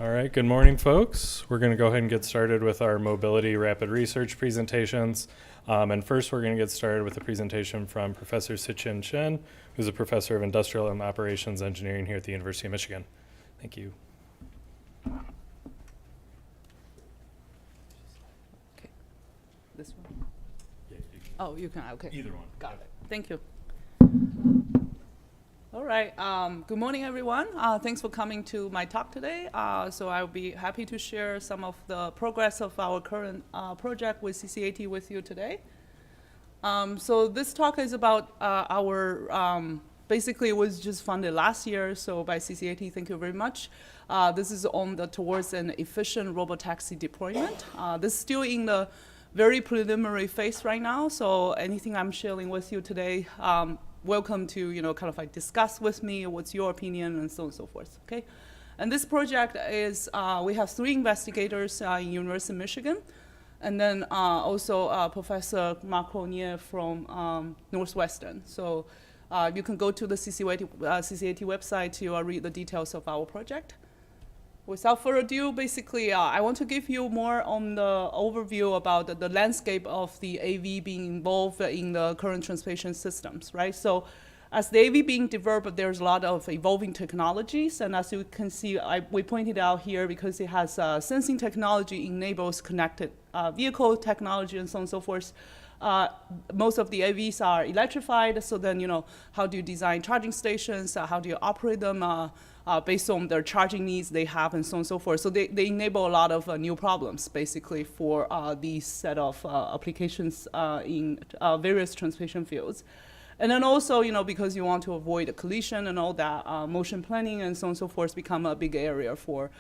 All right, good morning, folks. We're going to go ahead and get started with our mobility rapid research presentations. And first, we're going to get started with a presentation from Professor Siqian Shen, who's a professor of industrial and operations engineering here at the University of Michigan. Thank you. Okay. This one? Yeah, oh, you can, okay. Either one. Got it. Thank you. All right. Good morning, everyone. Thanks for coming to my talk today. So I'll be happy to share some of the progress of our current project with CCAT with you today. So this talk is about basically it was just funded last year, so by CCAT, thank you very much. This is on the towards an efficient robotaxi deployment. This is still in the very preliminary phase right now, so anything I'm sharing with you today, welcome to, kind of like discuss with me what's your opinion and so on and so forth, okay? And this project is, we have 3 investigators in University of Michigan, and then also Professor Mark Ronier from Northwestern. So you can go to the CCAT website to read the details of our project. Without further ado, basically, I want to give you more on the overview about the landscape of the AV being involved in the current transportation systems, right? So as the AV being developed, there's a lot of evolving technologies. And as you can see, we pointed out here because it has sensing technology enables connected vehicle technology and so on and so forth. Most of the AVs are electrified. So then, how do you design charging stations? How do you operate them? Based on their charging needs they have and so on and so forth. So they enable a lot of new problems, basically, for these set of applications in various transportation fields. And then also, because you want to avoid a collision and all that, motion planning and so on and so forth become a big area for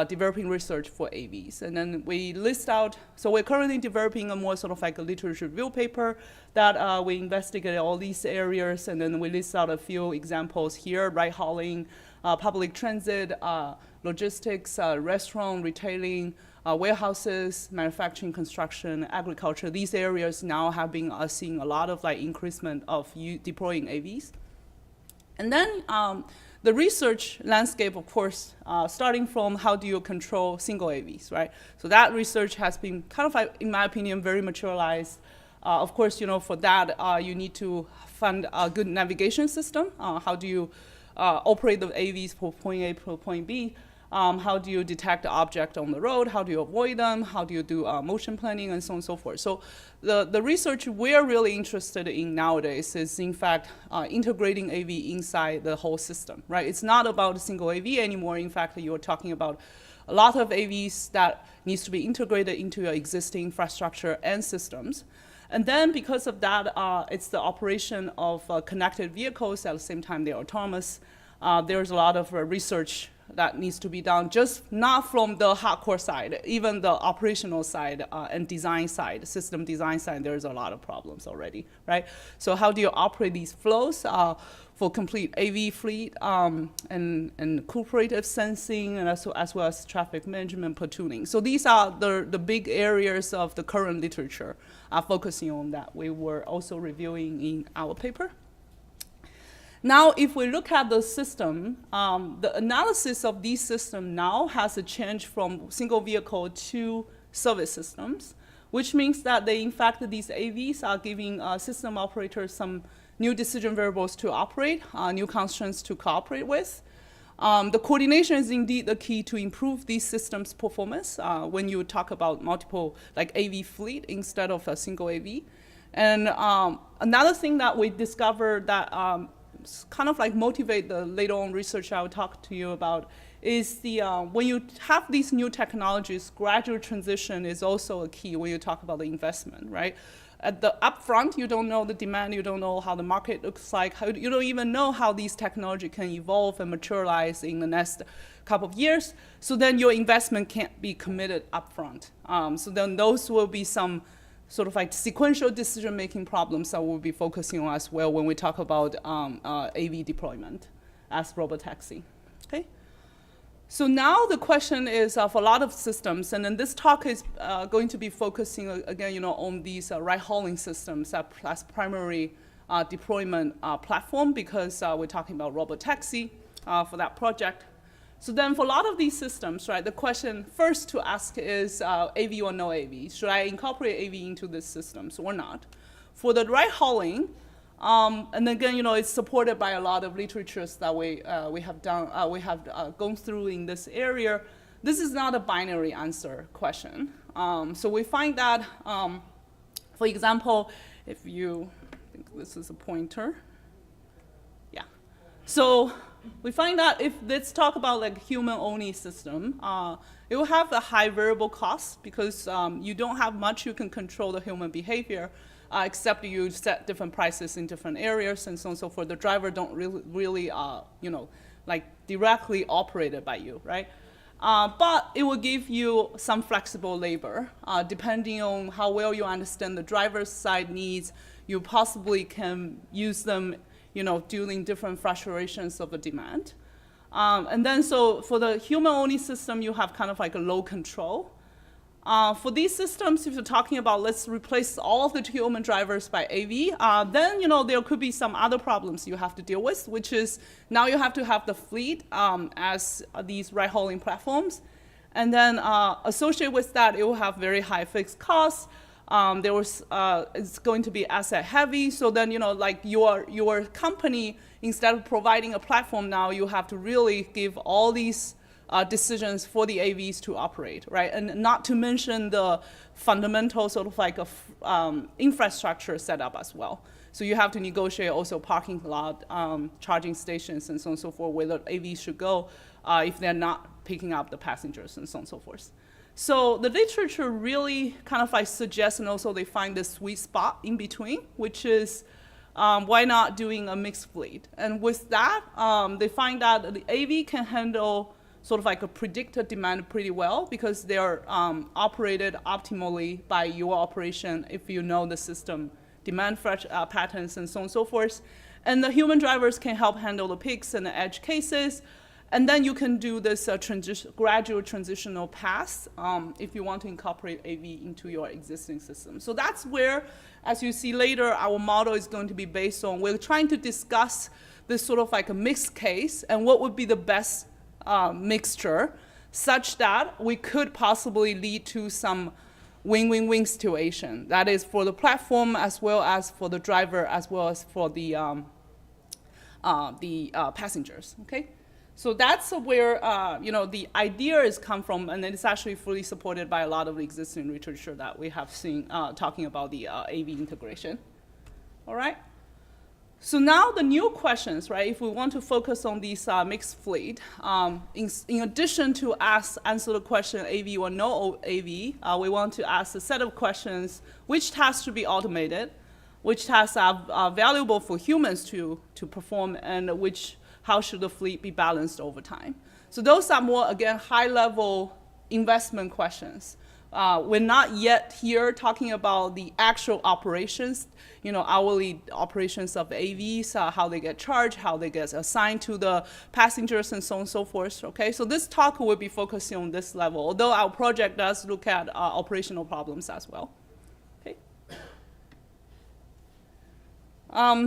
developing research for AVs. And then we list out, so we're currently developing a more sort of like a literature review paper that we investigate all these areas, and then we list out a few examples here, ride hauling, public transit, logistics, restaurant, retailing, warehouses, manufacturing, construction, agriculture. These areas now have been seeing a lot of increasement of deploying AVs. And then the research landscape, of course, starting from how do you control single AVs, right? So that research has been kind of, in my opinion, very maturalized. Of course, for that, you need to fund a good navigation system. How do you operate the AVs from point A to point B? How do you detect the object on the road? How do you avoid them? How do you do motion planning and so on and so forth? So the research we're really interested in nowadays is, in fact, integrating AV inside the whole system, right? It's not about a single AV anymore. In fact, you're talking about a lot of AVs that needs to be integrated into your existing infrastructure and systems. And then because of that, it's the operation of connected vehicles. At the same time, they're autonomous. There's a lot of research that needs to be done, just not from the hardcore side, even the operational side and design side, system design side, there's a lot of problems already, right? So how do you operate these flows for complete AV fleet and cooperative sensing, and as well as traffic management platooning? So these are the big areas of the current literature focusing on that. We were also reviewing in our paper. Now, if we look at the system, the analysis of these systems now has a change from single vehicle to service systems, which means that in fact, these AVs are giving system operators some new decision variables to operate, new constraints to cooperate with. The coordination is indeed the key to improve these systems' performance when you talk about multiple, like AV fleet instead of a single AV. And another thing that we discovered that kind of motivate the later on research I will talk to you about is when you have these new technologies, gradual transition is also a key when you talk about the investment, right? At the upfront, you don't know the demand, you don't know how the market looks like, you don't even know how these technology can evolve and materialize in the next couple of years. So then your investment can't be committed upfront. So then those will be some sort of sequential decision-making problems that we'll be focusing on as well when we talk about AV deployment as Robotaxi, okay? So now the question is for a lot of systems, and then this talk is going to be focusing again, on these ride-hauling systems as primary deployment platform, because we're talking about Robotaxi for that project. So then for a lot of these systems, right, the question first to ask is AV or no AV. Should I incorporate AV into these systems or not? For the ride hauling, and again, it's supported by a lot of literatures that we have gone through in this area. This is not a binary answer question. So we find that, for example, if you think this is a pointer, yeah. So we find that if let's talk about like human-only system, it will have a high variable cost because you don't have much you can control the human behavior. Except you set different prices in different areas and so on and so forth. The driver don't really like directly operated by you, right? But it will give you some flexible labor. Depending on how well you understand the driver's side needs, you possibly can use them, during different fluctuations of the demand. And then so for the human-only system, you have kind of like a low control. For these systems, if you're talking about let's replace all of the human drivers by AV, then there could be some other problems you have to deal with, which is now you have to have the fleet as these ride-hauling platforms, and then associated with that, it will have very high fixed costs. It's going to be asset heavy, so then like your company, instead of providing a platform now, you have to really give all these decisions for the AVs to operate, right? And not to mention the fundamental sort of like infrastructure setup as well. So you have to negotiate also parking lot, charging stations, and so on and so forth, where the AVs should go if they're not picking up the passengers, and so on and so forth. So the literature really kind of like suggests, and also they find this sweet spot in between, which is why not doing a mixed fleet? And with that, they find that the AV can handle sort of like a predicted demand pretty well because they're operated optimally by your operation if you know the system demand patterns and so on and so forth. And the human drivers can help handle the peaks and the edge cases. And then you can do this gradual transitional path if you want to incorporate AV into your existing system. So that's where, as you see later, our model is going to be based on. We're trying to discuss this sort of like a mixed case and what would be the best mixture such that we could possibly lead to some win-win-win situation. That is for the platform as well as for the driver as well as for the passengers, okay? So that's where the idea is come from, and it's actually fully supported by a lot of existing literature that we have seen talking about the AV integration. All right? So now the new questions, right, if we want to focus on these mixed fleet, in addition to answer the question AV or no AV, we want to ask a set of questions: which tasks should be automated, which tasks are valuable for humans to perform, and how should the fleet be balanced over time? So those are more, again, high-level investment questions. We're not yet here talking about the actual operations, hourly operations of AVs, how they get charged, how they get assigned to the passengers, and so on and so forth, okay? So this talk will be focusing on this level, although our project does look at operational problems as well, okay?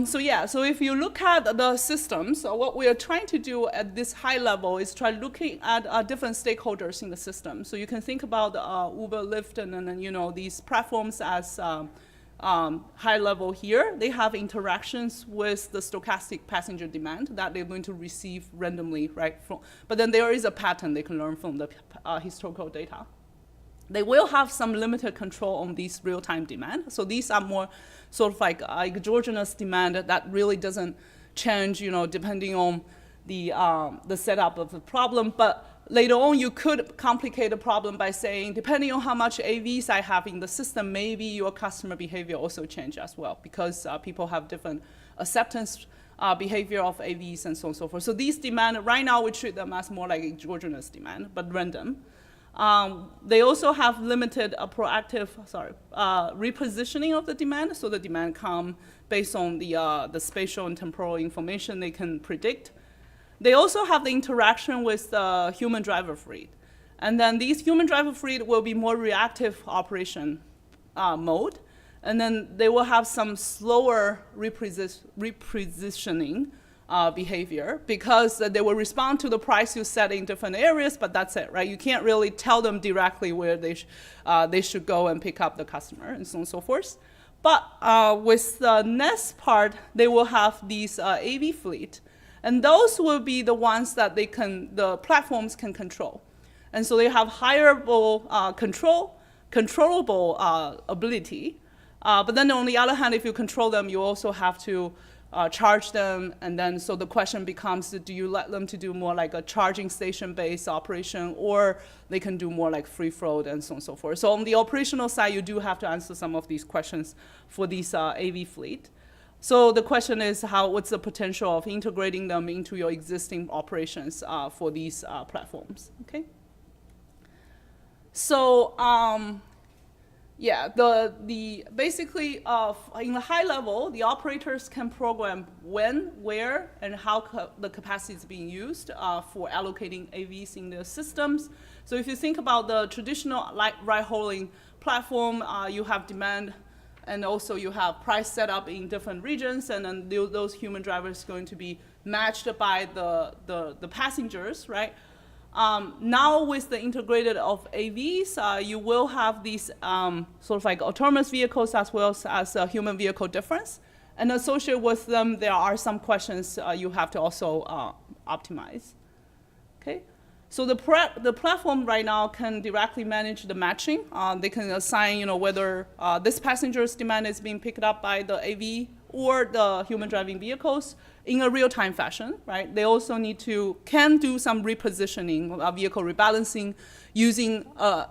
So if you look at the systems, what we are trying to do at this high level is try looking at different stakeholders in the system. So you can think about Uber, Lyft, and then these platforms as high level here. They have interactions with the stochastic passenger demand that they're going to receive randomly, right? But then there is a pattern they can learn from the historical data. They will have some limited control on these real-time demand. So these are more sort of like exogenous demand that really doesn't change, depending on the setup of the problem. But later on, you could complicate the problem by saying, depending on how much AVs I have in the system, maybe your customer behavior also change as well, because people have different acceptance behavior of AVs and so on and so forth. So these demand, right now we treat them as more like exogenous demand, but random. They also have limited proactive repositioning of the demand, so the demand come based on the spatial and temporal information they can predict. They also have the interaction with the human driver fleet. And then these human driver fleet will be more reactive operation mode. And then they will have some slower repositioning behavior, because they will respond to the price you set in different areas, but that's it, right? You can't really tell them directly where they should go and pick up the customer, and so on and so forth. But with the next part, they will have these AV fleet, and those will be the ones that the platforms can control. And so they have higher-level controllable ability. But then on the other hand, if you control them, you also have to charge them. And then so the question becomes, do you let them to do more like a charging station-based operation, or they can do more like free float and so on and so forth. So on the operational side, you do have to answer some of these questions for these AV fleet. So the question is, what's the potential of integrating them into your existing operations for these platforms? Okay. So yeah, basically in the high level, the operators can program when, where, and how the capacity is being used for allocating AVs in their systems. So if you think about the traditional ride-hauling platform, you have demand, and also you have price set up in different regions, and then those human drivers are going to be matched by the passengers, right? Now with the integrated of AVs, you will have these sort of like autonomous vehicles as well as a human vehicle difference. And associated with them, there are some questions you have to also optimize. Okay? So the platform right now can directly manage the matching. They can assign, whether this passenger's demand is being picked up by the AV or the human driving vehicles in a real-time fashion, right? They also can do some repositioning, vehicle rebalancing, using,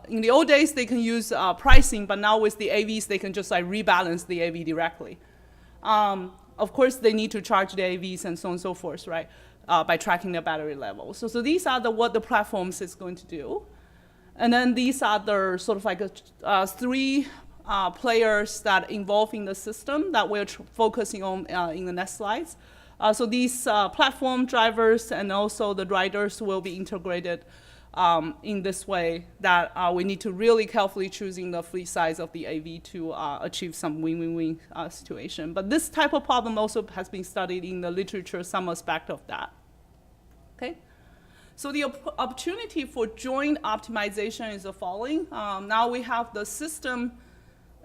in the old days, they can use pricing, but now with the AVs, they can just like rebalance the AV directly. Of course, they need to charge the AVs and so on and so forth, right? By tracking their battery level. So these are what the platforms is going to do. And then these are the sort of like three players that involve in the system that we're focusing on in the next slides. So these platform drivers and also the riders will be integrated in this way that we need to really carefully choosing the fleet size of the AV to achieve some win-win-win situation. But this type of problem also has been studied in the literature, some aspect of that. Okay? So the opportunity for joint optimization is the following. Now we have the system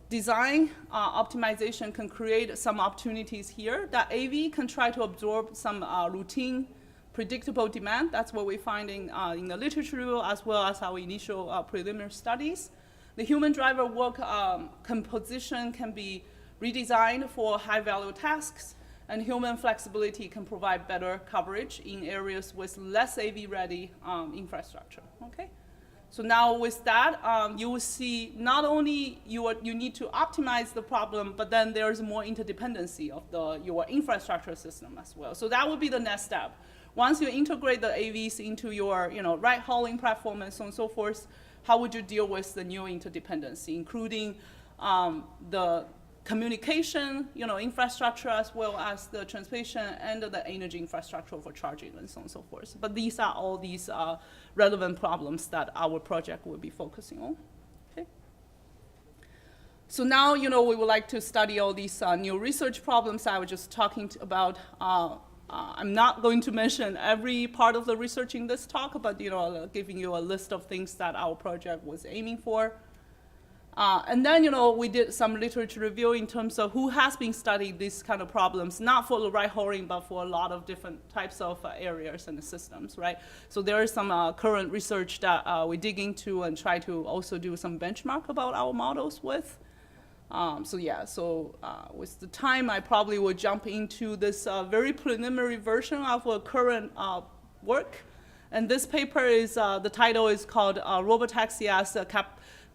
design optimization can create some opportunities here. That AV can try to absorb some routine, predictable demand. That's what we're finding in the literature as well as our initial preliminary studies. The human driver work composition can be redesigned for high-value tasks, and human flexibility can provide better coverage in areas with less AV-ready infrastructure. Okay. So now with that, you will see not only you need to optimize the problem, but then there's more interdependency of your infrastructure system as well. So that would be the next step. Once you integrate the AVs into your ride-hauling platform and so on and so forth, how would you deal with the new interdependency, including the communication, infrastructure as well as the transportation and the energy infrastructure for charging and so on and so forth. But these are all these relevant problems that our project will be focusing on. Okay. So now, we would like to study all these new research problems I was just talking about. I'm not going to mention every part of the research in this talk, but giving you a list of things that our project was aiming for. And then, we did some literature review in terms of who has been studying these kind of problems, not for the ride-hauling, but for a lot of different types of areas and systems, right? So there is some current research that we dig into and try to also do some benchmark about our models with. With the time, I probably will jump into this very preliminary version of a current work. And this paper is, the title is called Robotaxi as a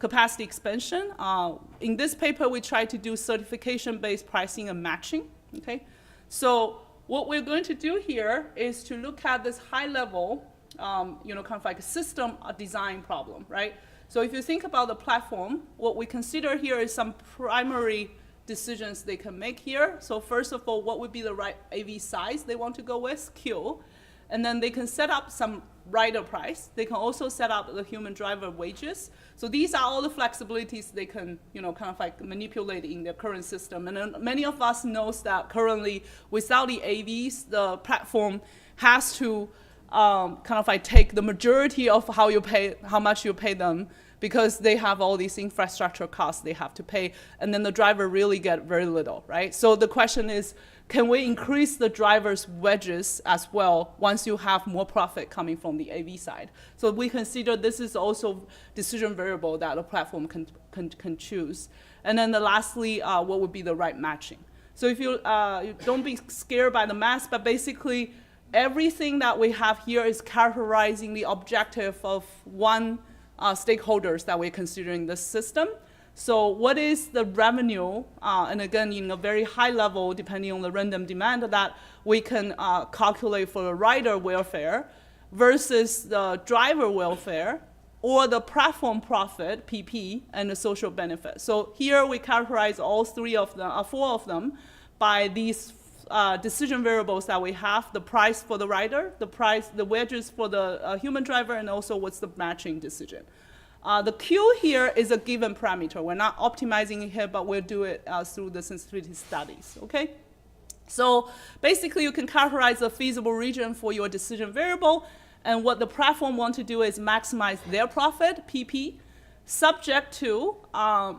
Capacity Expansion. In this paper, we try to do certification-based pricing and matching, okay? So what we're going to do here is to look at this high-level, kind of like a system design problem, right? So if you think about the platform, what we consider here is some primary decisions they can make here. So first of all, what would be the right AV size they want to go with, Q? And then they can set up some rider price. They can also set up the human driver wages. So these are all the flexibilities they can, kind of like manipulate in their current system. And then many of us knows that currently without the AVs, the platform has to kind of like take the majority of how much you pay them, because they have all these infrastructure costs they have to pay, and then the driver really get very little, right? So the question is, can we increase the driver's wages as well once you have more profit coming from the AV side? So we consider this is also decision variable that a platform can choose. And then lastly, what would be the right matching? So if you don't be scared by the math, but basically everything that we have here is characterizing the objective of one stakeholders that we're considering this system. So what is the revenue, and again, in a very high level, depending on the random demand that we can calculate for the rider welfare versus the driver welfare, or the platform profit, PP, and the social benefit. So here we characterize all four of them by these decision variables that we have: the price for the rider, the wages for the human driver, and also what's the matching decision. The Q here is a given parameter. We're not optimizing it here, but we'll do it through the sensitivity studies, okay? So basically, you can characterize a feasible region for your decision variable, and what the platform want to do is maximize their profit, PP, subject to,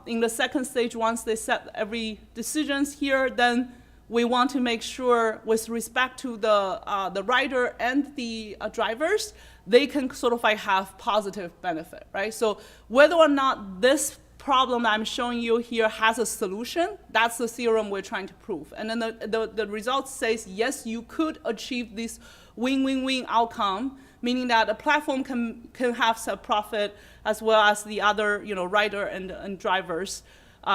in the second stage, once they set every decisions here, then we want to make sure with respect to the rider and the drivers, they can sort of like have positive benefit, right? So whether or not this problem that I'm showing you here has a solution, that's the theorem we're trying to prove. And then the result says, yes, you could achieve this win-win-win outcome, meaning that a platform can have some profit as well as the other, rider and drivers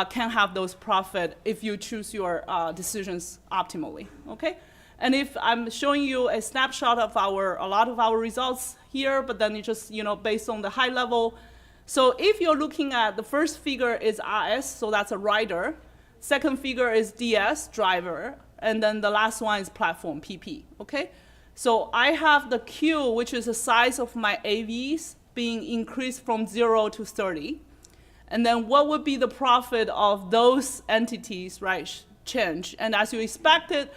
can have those profit if you choose your decisions optimally, okay? And if I'm showing you a snapshot of a lot of our results here, but then you just, based on the high level. So if you're looking at the first figure is RS, so that's a rider. Second figure is DS, driver. And then the last one is platform, PP, okay? So I have the Q, which is the size of my AVs, being increased from 0 to 30. And then what would be the profit of those entities, right, change? And as you expected,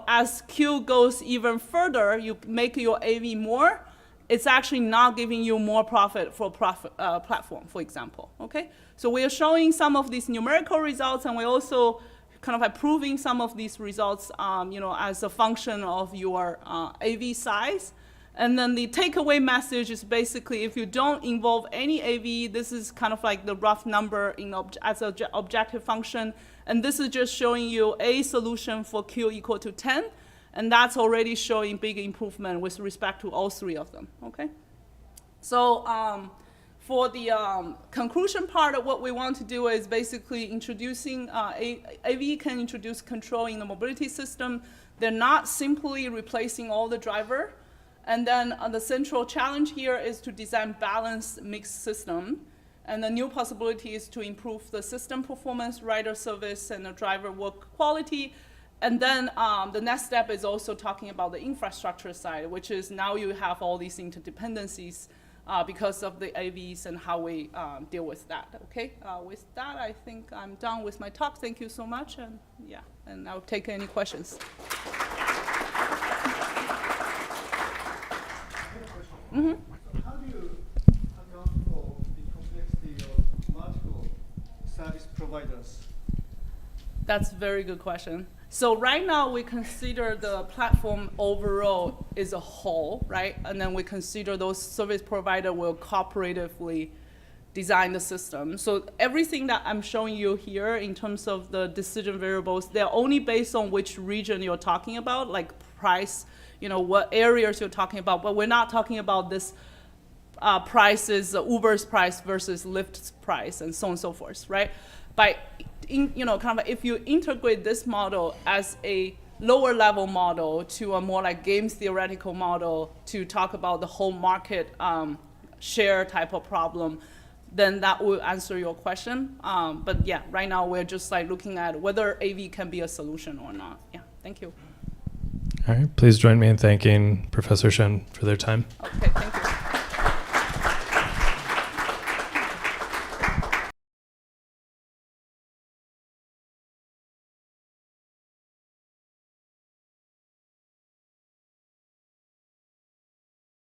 as Q goes even further, you make your AV more, it's actually not giving you more profit for platform, for example, okay? So we are showing some of these numerical results, and we're also kind of like proving some of these results, as a function of your AV size. And then the takeaway message is basically, if you don't involve any AV, this is kind of like the rough number as an objective function. And this is just showing you a solution for Q equal to 10. And that's already showing big improvement with respect to all three of them, okay? So for the conclusion part of what we want to do is basically introducing, AV can introduce control in the mobility system. They're not simply replacing all the driver. And then the central challenge here is to design balanced mixed system. And the new possibility is to improve the system performance, rider service, and the driver work quality. And then the next step is also talking about the infrastructure side, which is now you have all these interdependencies because of the AVs and how we deal with that, okay? With that, I think I'm done with my talk. Thank you so much, and yeah, and I'll take any questions. Mm-hmm. How do you account for the complexity of multiple service providers? That's a very good question. So right now we consider the platform overall as a whole, right? And then we consider those service providers will cooperatively design the system. So everything that I'm showing you here in terms of the decision variables, they're only based on which region you're talking about, like price, what areas you're talking about, but we're not talking about this prices, Uber's price versus Lyft's price, and so on and so forth, right? If you integrate this model as a lower level model to a more like games theoretical model to talk about the whole market share type of problem, then that will answer your question. But yeah, right now we're just like looking at whether AV can be a solution or not. Yeah, thank you. All right, please join me in thanking Professor Shen for their time. Okay, thank you.